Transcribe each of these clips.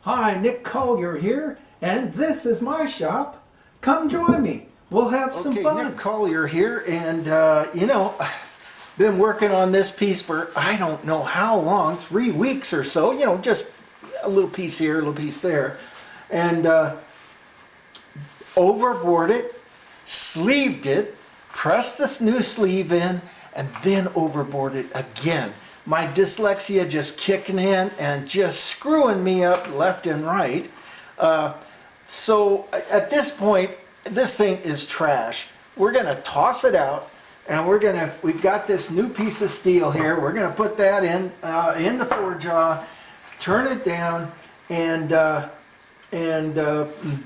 Hi, Nick Collier here, and this is my shop. Come join me. We'll have some fun. Nick Collier here, and been working on this piece for I don't know how long, 3 weeks or so. Just a little piece here, a little piece there, and overboard it, sleeved it, pressed this new sleeve in, and then overboard it again. My dyslexia just kicking in and just screwing me up left and right. So at this point, this thing is trash. We're gonna toss it out, and we've got this new piece of steel here. We're gonna put that in the forejaw, turn it down, and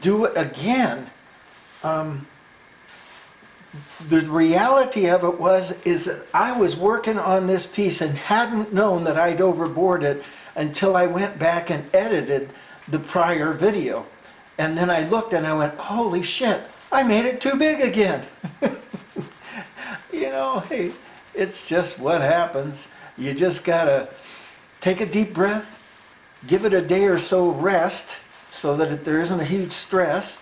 do it again. The reality of it is that I was working on this piece and hadn't known that I'd overboard it until I went back and edited the prior video. And then I looked and I went, holy shit, I made it too big again. Hey, it's just what happens. You just gotta take a deep breath, give it a day or so rest so that there isn't a huge stress,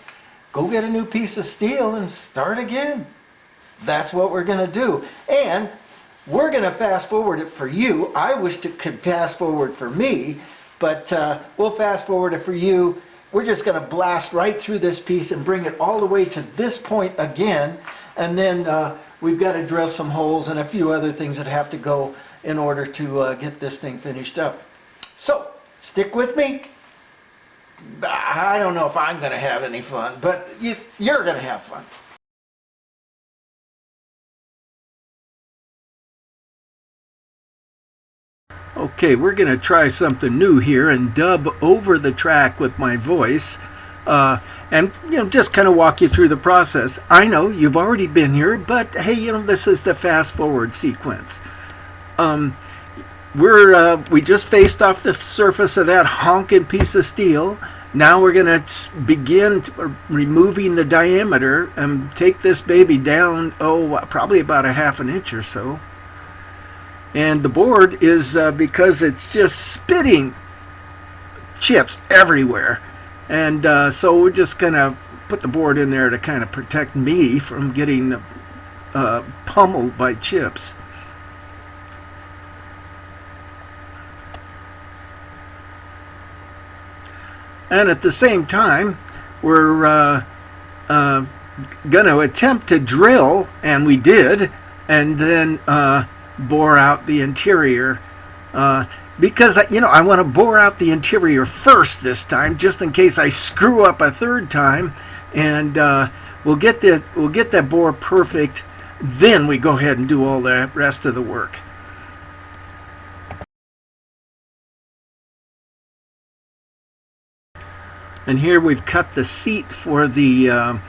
go get a new piece of steel and start again. That's what we're going to do. And we're going to fast forward it for you. I wish it could fast forward for me, but we'll fast forward it for you. We're just going to blast right through this piece and bring it all the way to this point again. And then we've got to drill some holes and a few other things that have to go in order to get this thing finished up. So stick with me. I don't know if I'm going to have any fun, but you're going to have fun. Okay, we're going to try something new here and dub over the track with my voice and just kind of walk you through the process. I know you've already been here, but hey, this is the fast forward sequence. We just faced off the surface of that honking piece of steel. Now we're going to begin removing the diameter and take this baby down, probably about a ½ an inch or so. And the board is because it's just spitting chips everywhere. And so we're just going to put the board in there to kind of protect me from getting pummeled by chips. And at the same time, we're going to attempt to drill, and we did, and then bore out the interior because I want to bore out the interior first this time, just in case I screw up a third time, and we'll get that bore perfect. Then we go ahead and do all the rest of the work. And here we've cut the seat for the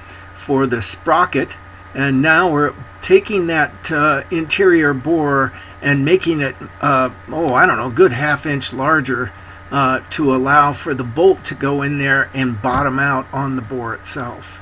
sprocket, and now we're taking that interior bore and making it, I don't know, a good ½ inch larger to allow for the bolt to go in there and bottom out on the bore itself.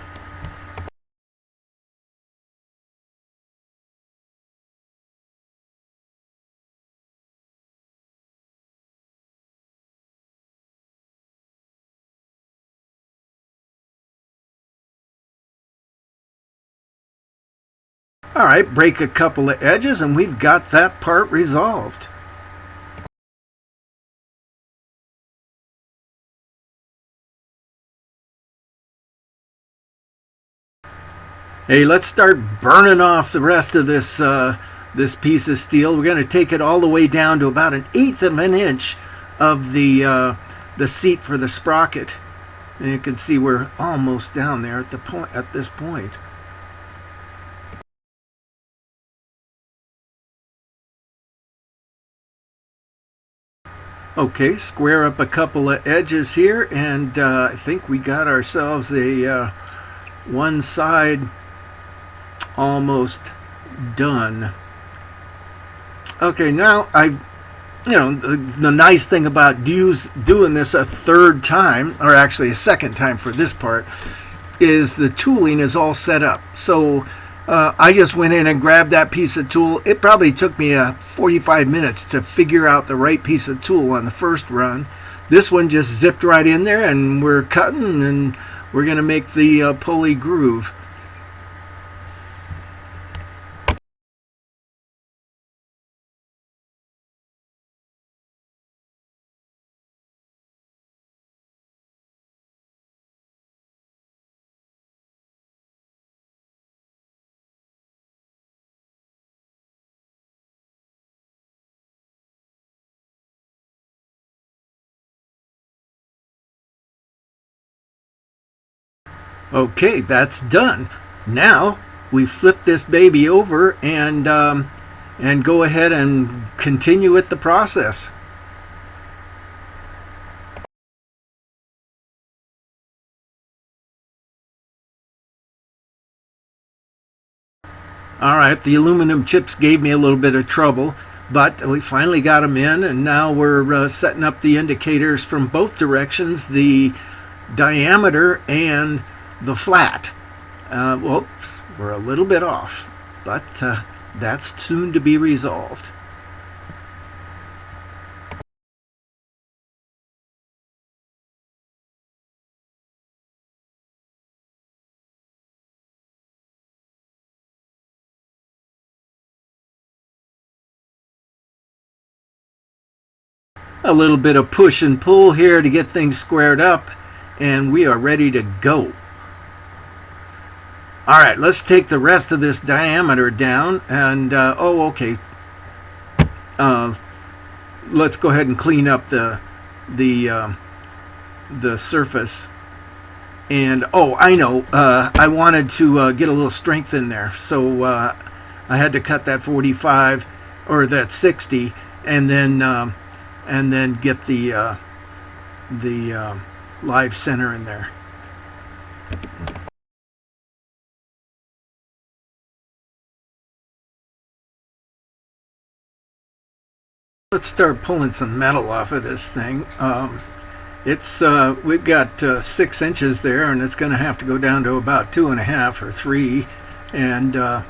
All right, break a couple of edges and we've got that part resolved. Hey, let's start burning off the rest of this this piece of steel. We're going to take it all the way down to about 1/8 of an inch of the seat for the sprocket. And you can see we're almost down there at this point. Okay, square up a couple of edges here, and I think we got ourselves a one side almost done. Okay, now the nice thing about doing this a third time, or actually a second time for this part, is the tooling is all set up. So I just went in and grabbed that piece of tool. It probably took me 45 minutes to figure out the right piece of tool on the first run. this one just zipped right in there, and we're cutting, and we're going to make the pulley groove. Okay, that's done. Now we flip this baby over and go ahead and continue with the process. All right, the aluminum chips gave me a little bit of trouble, but we finally got them in, and now we're setting up the indicators from both directions, the diameter and the flat. Well, we're a little bit off, but that's soon to be resolved. A little bit of push and pull here to get things squared up, and we are ready to go. All right, let's take the rest of this diameter down, and okay. Let's go ahead and clean up the surface. And I know, I wanted to get a little strength in there, so I had to cut that 45 or that 60, and then get the live center in there. Let's start pulling some metal off of this thing. We've got 6 inches there, and it's going to have to go down to about 2.5 or 3, and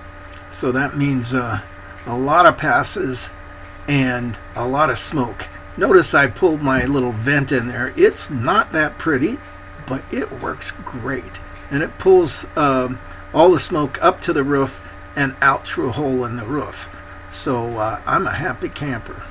so that means a lot of passes and a lot of smoke. Notice I pulled my little vent in there. It's not that pretty, but it works great, and it pulls all the smoke up to the roof and out through a hole in the roof. So I'm a happy camper.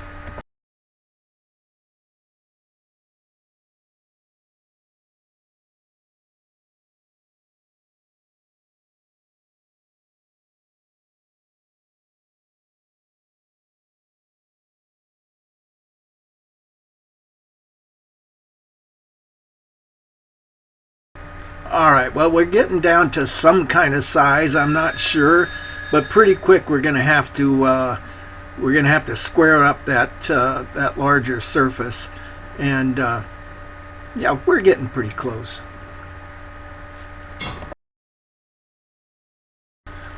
All right, well, we're getting down to some kind of size. I'm not sure, but pretty quick we're going to have to square up that larger surface, and yeah, we're getting pretty close.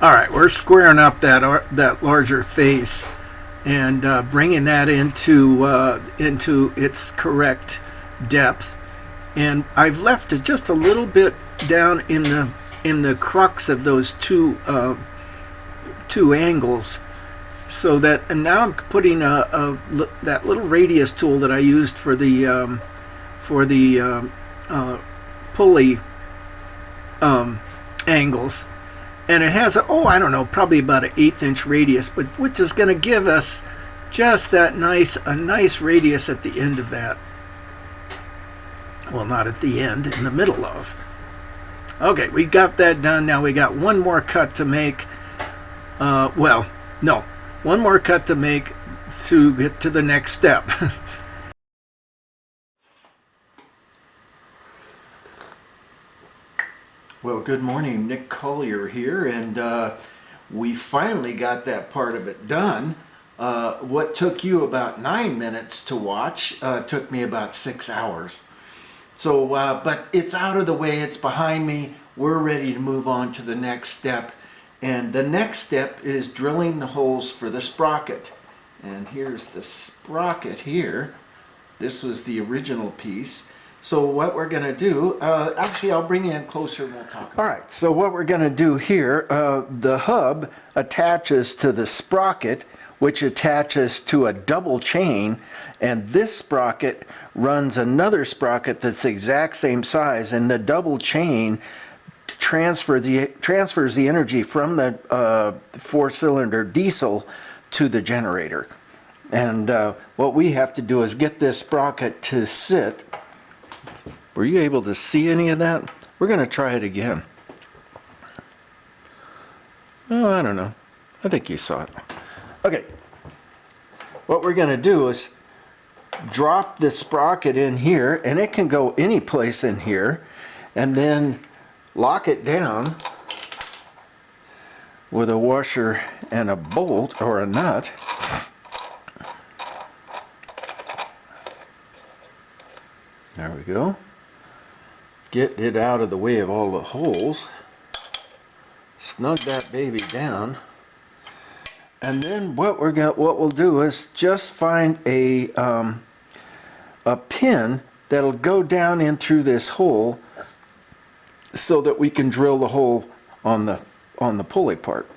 All right, we're squaring up that larger face and bringing that into its correct depth. And I've left it just a little bit down in the crux of those two angles, so that, and now I'm putting that little radius tool that I used for the pulley angles, and it has I don't know, probably about an 1/8 inch radius, but which is going to give us just a nice radius at the end of that. Well, not at the end, in the middle of. Okay, we got that done. Now we got one more cut to make. One more cut to make to get to the next step. Well, good morning, Nick Collier here, and we finally got that part of it done. What took you about 9 minutes to watch took me about 6 hours. So, but it's out of the way, it's behind me, we're ready to move on to the next step. And the next step is drilling the holes for the sprocket. And here's the sprocket here. This was the original piece. So what we're going to do, actually I'll bring you in closer and we'll talk. All right, so what we're going to do here, the hub attaches to the sprocket which attaches to a double chain, and this sprocket runs another sprocket that's the exact same size, and the double chain transfers the energy from the four-cylinder diesel to the generator. And what we have to do is get this sprocket to sit. Were you able to see any of that? We're going to try it again. Oh, I don't know. I think you saw it. Okay. What we're going to do is drop the sprocket in here, and it can go any place in here, and then lock it down with a washer and a bolt or a nut. There we go. Get it out of the way of all the holes. Snug that baby down. And then what we'll do is just find a pin that'll go down in through this hole so that we can drill the hole on the pulley part.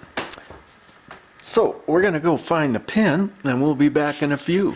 So we're going to go find the pin, and we'll be back in a few.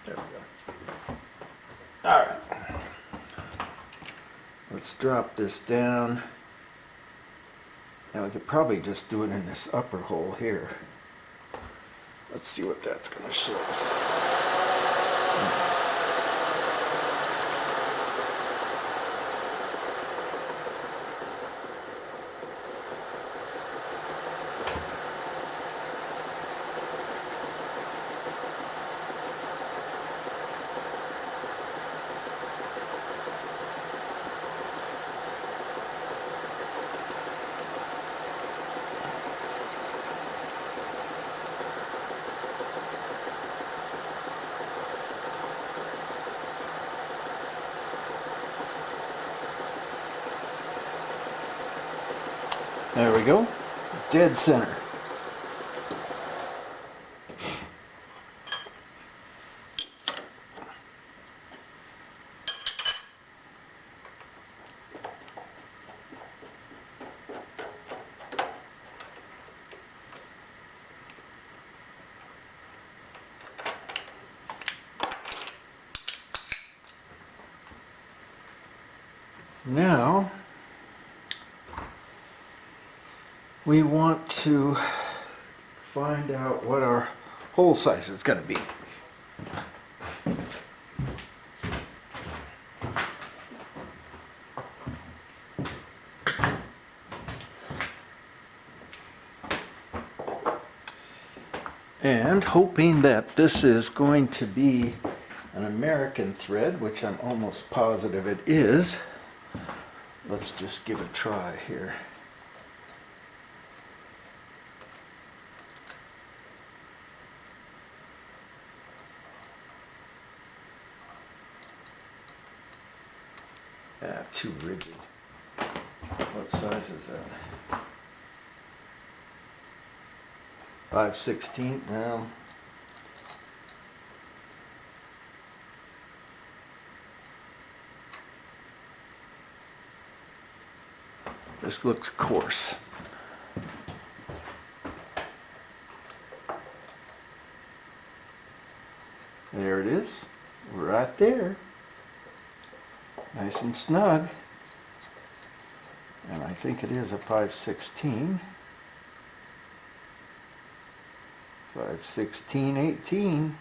There we go. All right. Let's drop this down. Now we could probably just do it in this upper hole here. Let's see what that's going to show us. There we go. Dead center. Now we want to find out what our hole size is going to be. And hoping that this is going to be an American thread, which I'm almost positive it is. Let's just give a try here. Too rigid. What size is that? 5/16 now. This looks coarse. There it is, right there. Nice and snug. And I think it is a 5/16. 5/16/18.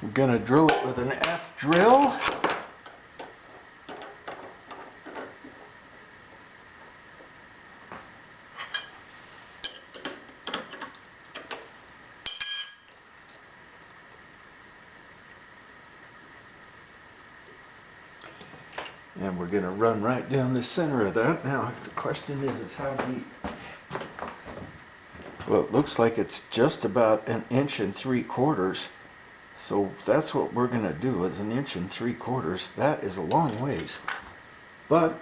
We're going to drill it with an F drill. And we're going to run right down the center of that. Now, the question is how deep? Well, it looks like it's just about 1 3/4 inches. So that's what we're going to do, is 1 3/4 inches. That is a long ways. But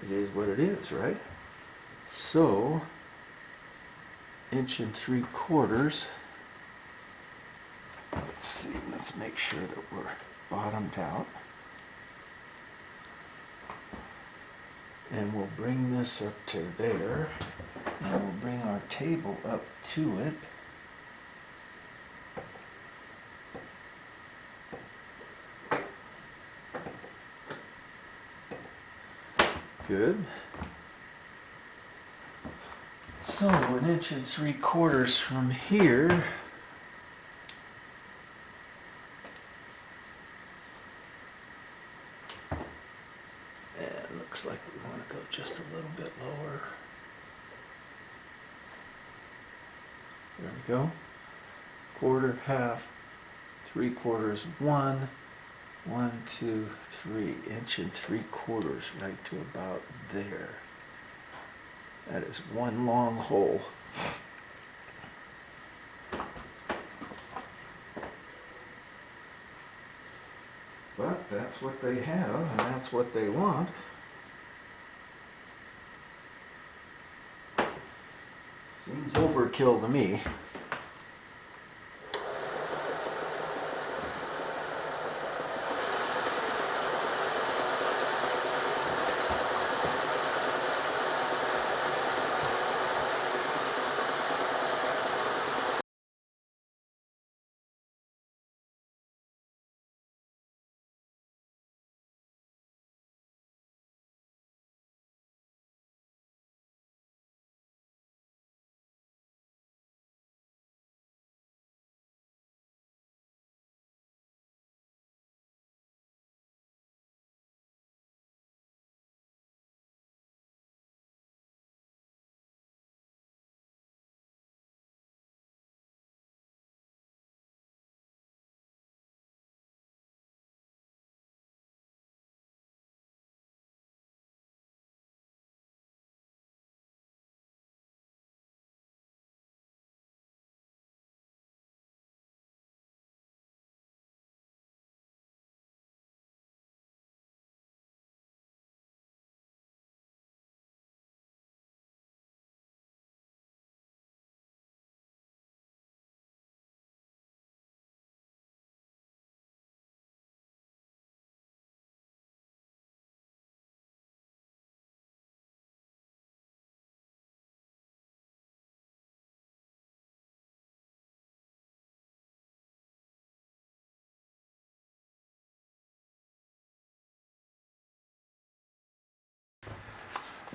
it is what it is, right? So 1 3/4 inches. Let's see, let's make sure that we're bottomed out. And we'll bring this up to there. And we'll bring our table up to it. Good. So 1 3/4 inches from here. And looks like we want to go just a little bit lower. There we go. 1/4, 1/2, 3/4, 1, 1, 2, 3, 1 3/4 right to about there. That is one long hole. But that's what they have, and that's what they want. Seems overkill to me.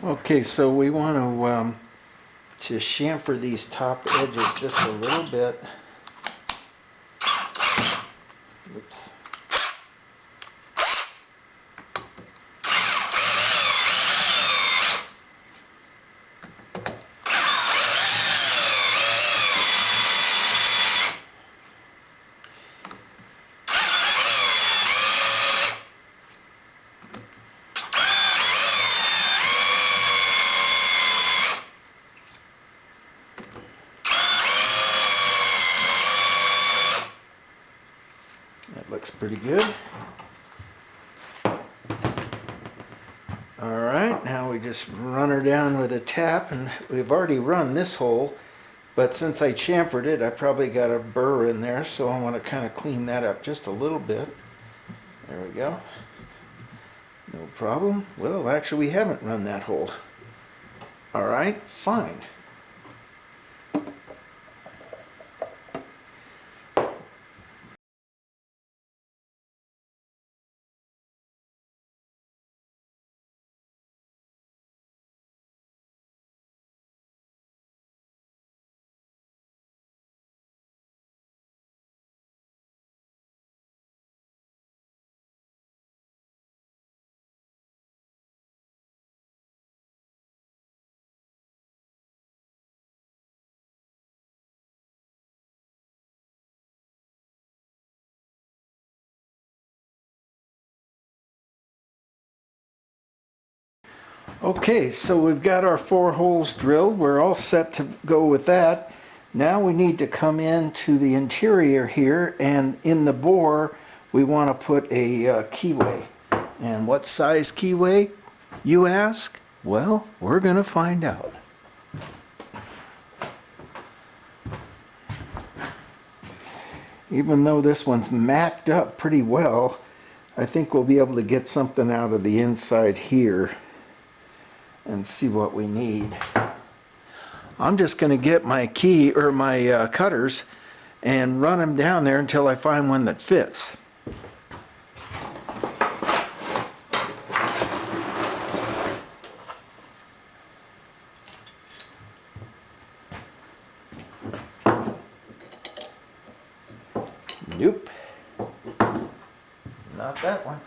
Okay, so we want to chamfer these top edges just a little bit. Oops. That looks pretty good. All right, now we just run her down with a tap, and we've already run this hole, but since I chamfered it, I probably got a burr in there, so I want to kind of clean that up just a little bit. There we go. No problem. Well, actually, we haven't run that hole. All right, fine. Okay, so we've got our 4 holes drilled. We're all set to go with that. Now we need to come into the interior here, and in the bore we want to put a keyway. And what size keyway, you ask? Well, we're going to find out. Even though this one's macked up pretty well, I think we'll be able to get something out of the inside here and see what we need. I'm just going to get my key or my cutters and run them down there until I find one that fits. Nope, not that one.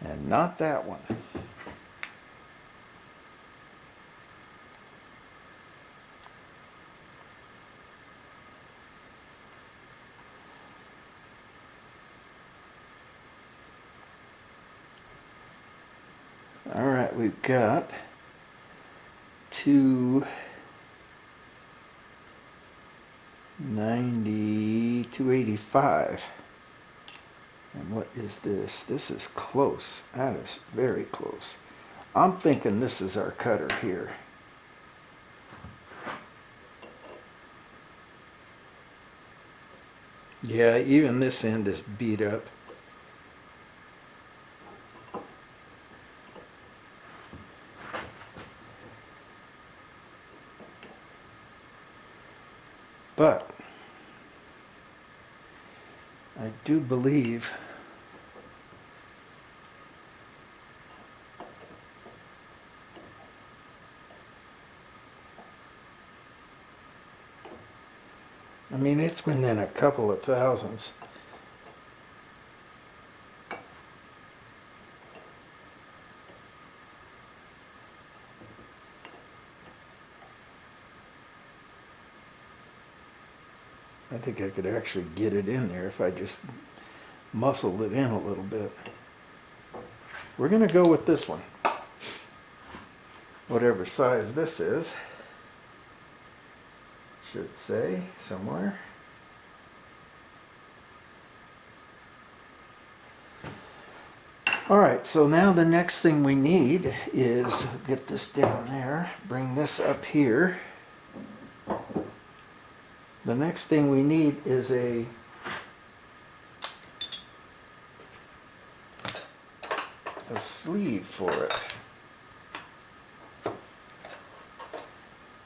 And not that one. All right, we've got 290, 285. And what is this? This is close. That is very close. I'm thinking this is our cutter here. Yeah, even this end is beat up. But I do believe it's within a couple of thousandths. I think I could actually get it in there if I just muscled it in a little bit. We're going to go with this one. Whatever size this is. Should say somewhere. All right, so now the next thing we need is get this down there, bring this up here. The next thing we need is a sleeve for it.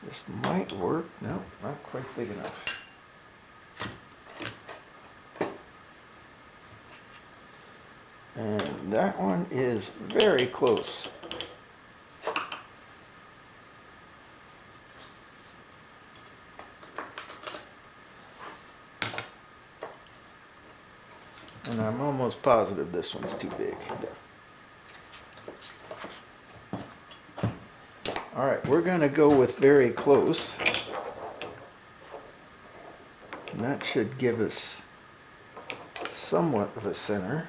This might work. No, not quite big enough. And that one is very close. And I'm almost positive this one's too big. All right, we're going to go with very close. And that should give us somewhat of a center.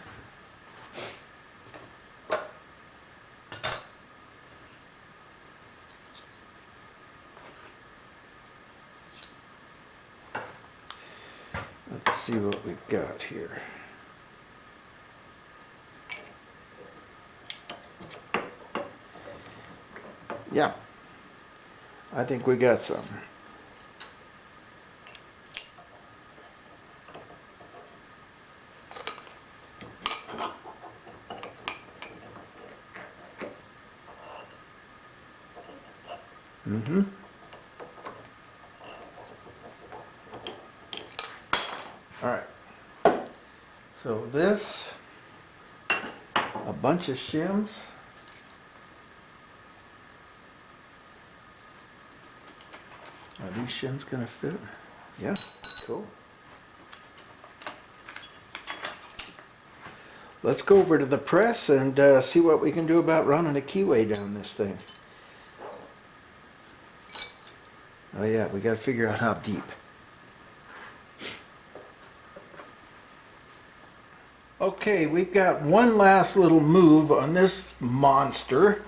Let's see what we've got here. Yeah, I think we got some. All right. So this, a bunch of shims. Are these shims gonna fit? Yeah, cool. Let's go over to the press and see what we can do about running a keyway down this thing. Oh yeah, we gotta figure out how deep. Okay, we've got one last little move on this monster,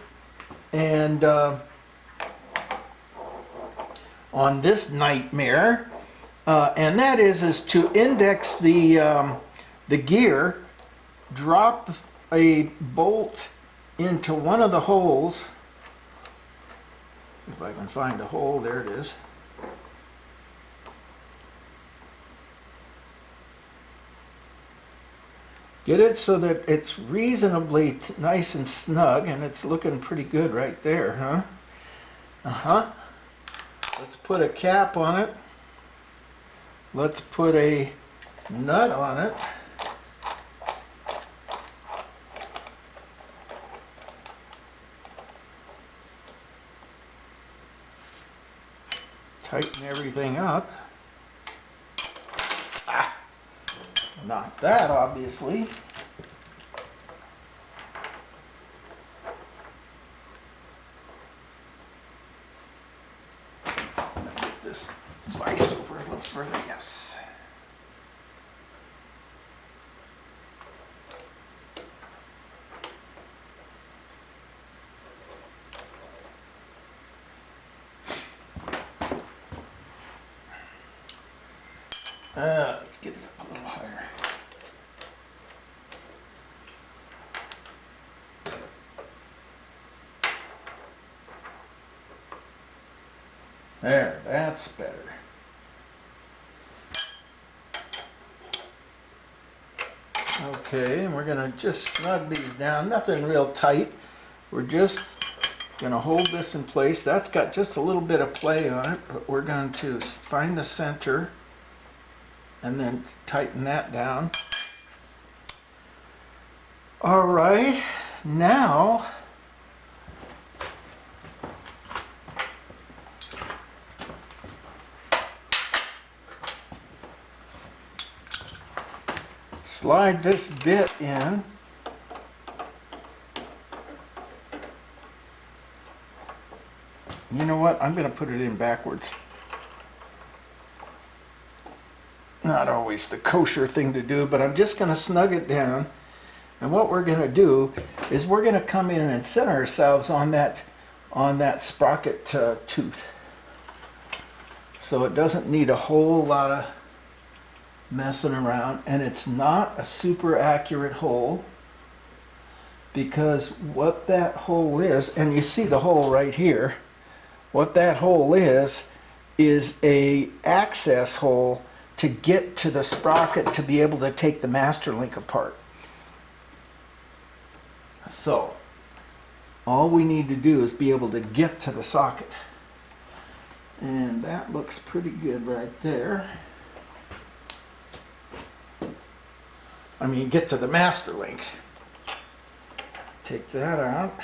and on this nightmare, and that is to index the gear, drop a bolt into one of the holes. If I can find a hole, there it is. Get it so that it's reasonably nice and snug, and it's looking pretty good right there, huh? Uh-huh. Let's put a cap on it. Let's put a nut on it. Tighten everything up. Ah, not that, obviously. Get this vise over a little further, yes. Let's get it up a little higher. There, that's better. Okay, and we're gonna just snug these down, nothing real tight. We're just gonna hold this in place. That's got just a little bit of play on it, but we're going to find the center and then tighten that down. All right, now slide this bit in. You know what? I'm going to put it in backwards. Not always the kosher thing to do, but I'm just going to snug it down. And what we're going to do is we're going to come in and center ourselves on that sprocket tooth. So it doesn't need a whole lot of messing around, and it's not a super accurate hole, because what that hole is, and you see the hole right here, what that hole is a access hole to get to the sprocket to be able to take the master link apart. So all we need to do is be able to get to the socket, and that looks pretty good right there. I mean, get to the master link. Take that out.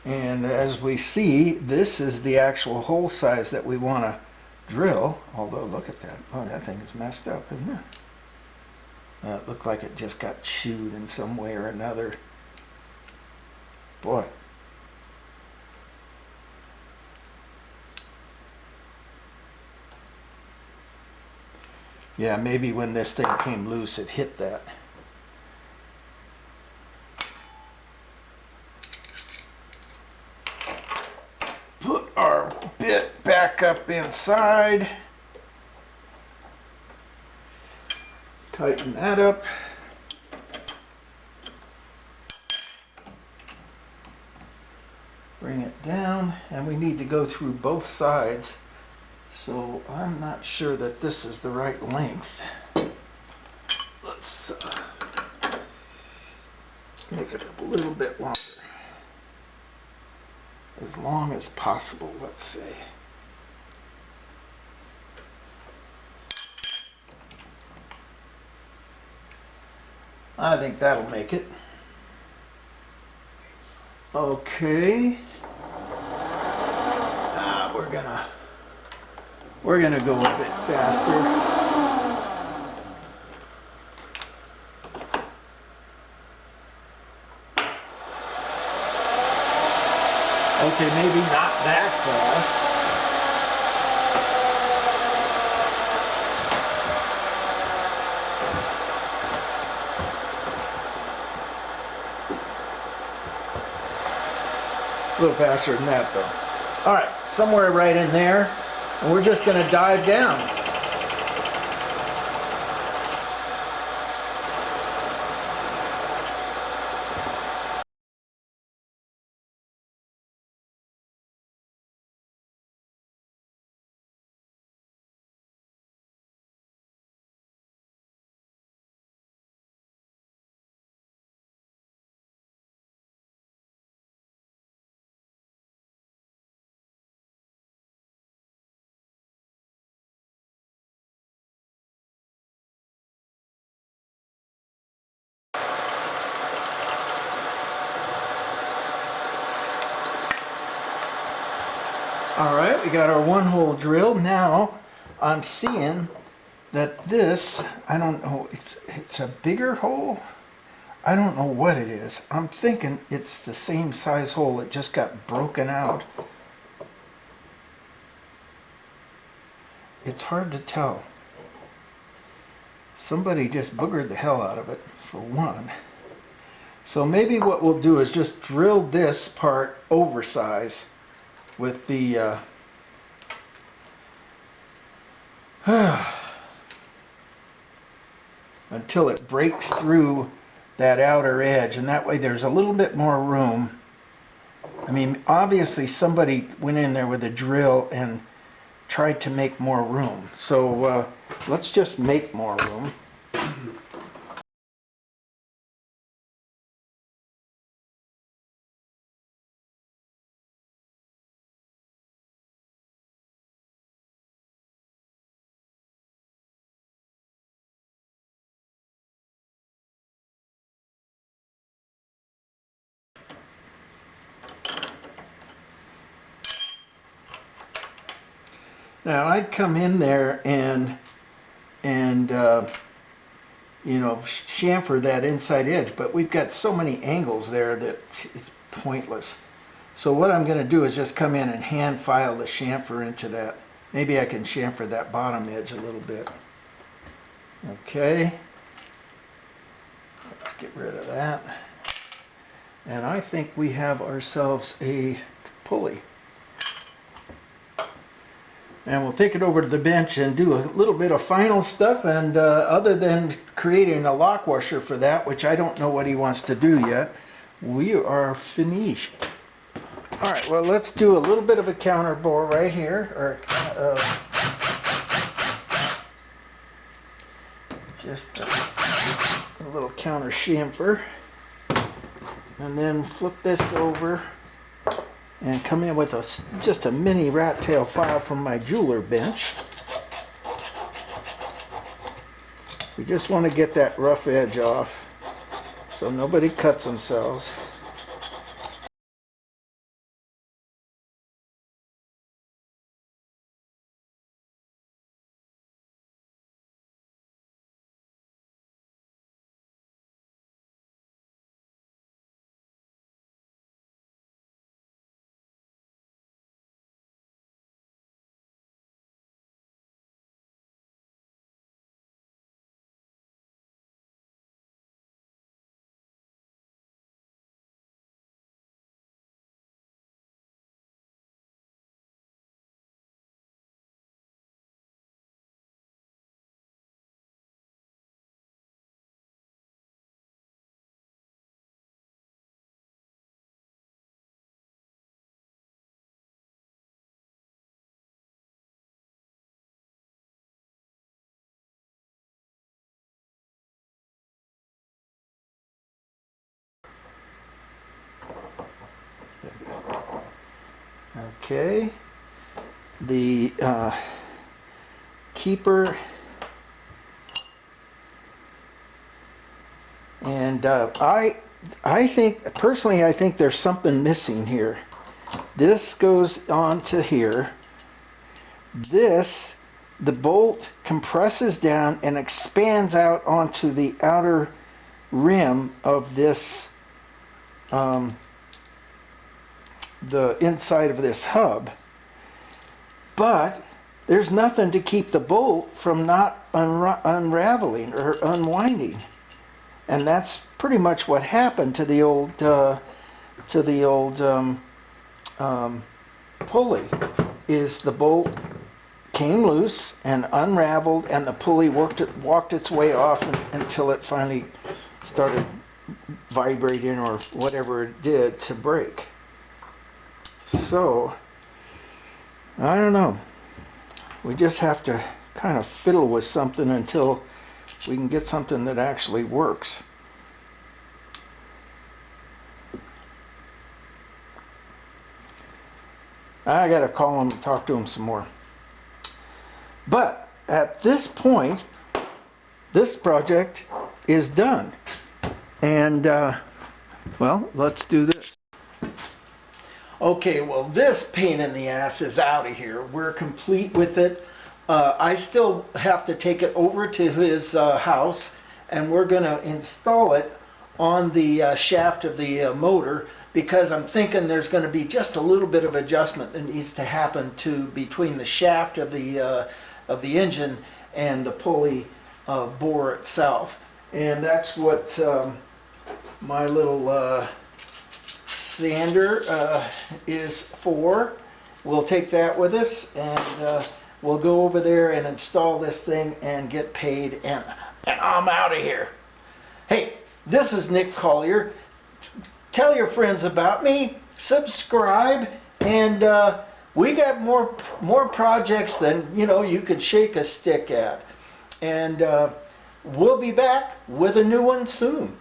And as we see, this is the actual hole size that we want to drill. Although, look at that. Oh, that thing is messed up, isn't it? It looked like it just got chewed in some way or another. Boy. Yeah, maybe when this thing came loose, it hit that. Put our bit back up inside. Tighten that up. Bring it down, and we need to go through both sides. So I'm not sure that this is the right length. Let's make it a little bit longer. As long as possible, let's say. I think that'll make it. Okay. We're gonna go a bit faster. Okay, maybe not that fast. A little faster than that though. All right, somewhere right in there, and we're just going to dive down. All right, we got our one hole drill. Now I'm seeing that this, I don't know, it's a bigger hole. I don't know what it is. I'm thinking it's the same size hole. It just got broken out. It's hard to tell. Somebody just boogered the hell out of it, for one. So maybe what we'll do is just drill this part oversize with the until it breaks through that outer edge, and that way there's a little bit more room. I mean, obviously somebody went in there with a drill and tried to make more room. So let's just make more room. Now I'd come in there and you know, chamfer that inside edge, but we've got so many angles there that it's pointless. So what I'm going to do is just come in and hand file the chamfer into that. Maybe I can chamfer that bottom edge a little bit. Okay. Let's get rid of that. And I think we have ourselves a pulley. And we'll take it over to the bench and do a little bit of final stuff, and other than creating a lock washer for that, which I don't know what he wants to do yet, we are finished. All right, well, let's do a little bit of a counter bore right here, or just a little counter chamfer, and then flip this over and come in with just a mini rat tail file from my jeweler bench. We just want to get that rough edge off so nobody cuts themselves. Okay, the keeper And I think, personally, I think there's something missing here. This goes on to here. This, the bolt compresses down and expands out onto the outer rim of this, the inside of this hub. But there's nothing to keep the bolt from not unraveling or unwinding. And that's pretty much what happened to the old pulley. Is the bolt came loose and unraveled, and the pulley walked its way off until it finally started vibrating or whatever it did to break. So I don't know. We just have to kind of fiddle with something until we can get something that actually works. I gotta call him and talk to him some more. But at this point, this project is done. And, well, let's do this. Okay, well, this pain in the ass is out of here. We're complete with it. I still have to take it over to his house, and we're going to install it on the shaft of the motor, because I'm thinking there's going to be just a little bit of adjustment that needs to happen between the shaft of the engine and the pulley bore itself. And that's what my little sander is for. We'll take that with us, and we'll go over there and install this thing and get paid, and I'm out of here. Hey, this is Nick Collier. Tell your friends about me, subscribe, and we got more projects than you could shake a stick at. And we'll be back with a new one soon.